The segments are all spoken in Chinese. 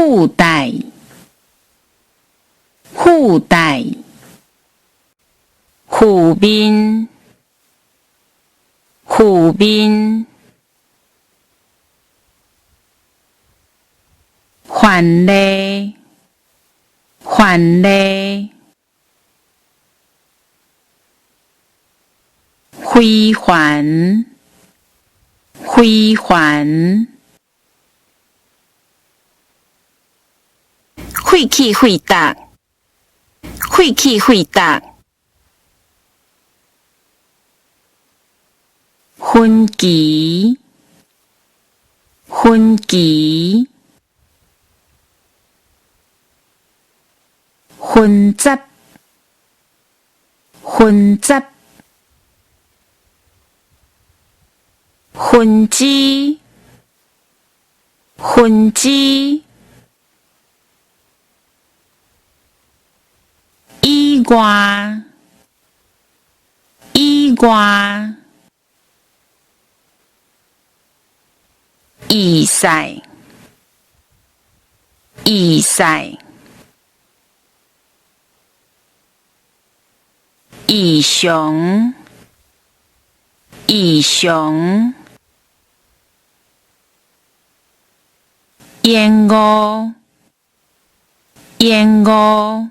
附带，附带，负面，负面，还例，还例，归还，归还。废气废达，废气废达，分期，分期，分集，分集，分支，分支。以外，以外，以赛，以赛，以上，以上，延误，延误。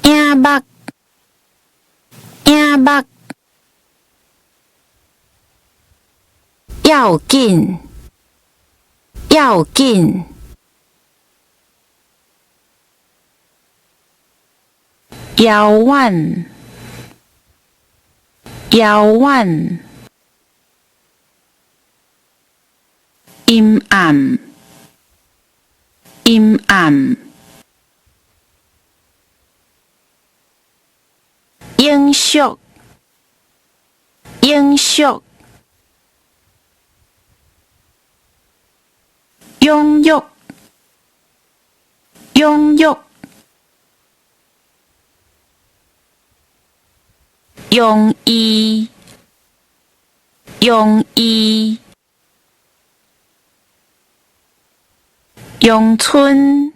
影目，影目，要紧，要紧，遥远，遥远，阴暗，阴暗。影响，影响，拥有，拥有，容易，容易，阳春，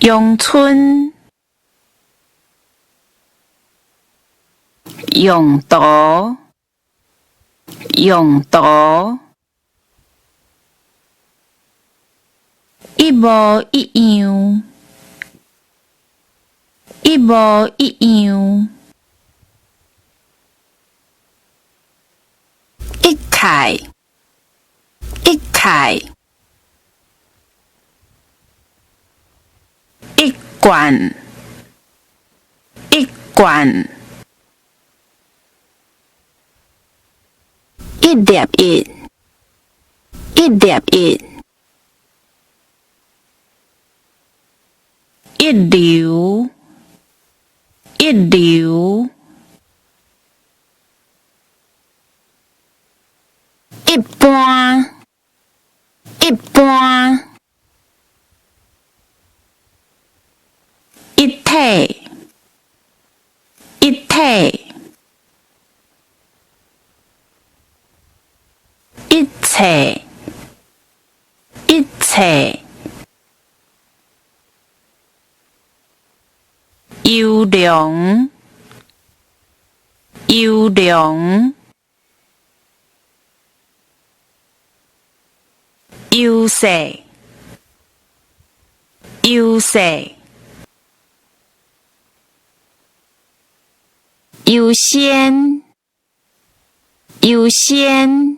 阳春。用途，用途，一模一样，一模一样，一概，一概，一贯，一贯。一粒一，一粒一，一流，一流，一般，一般，一体，一体。一切，一切，优良，优良，优势，优势，优先，优先。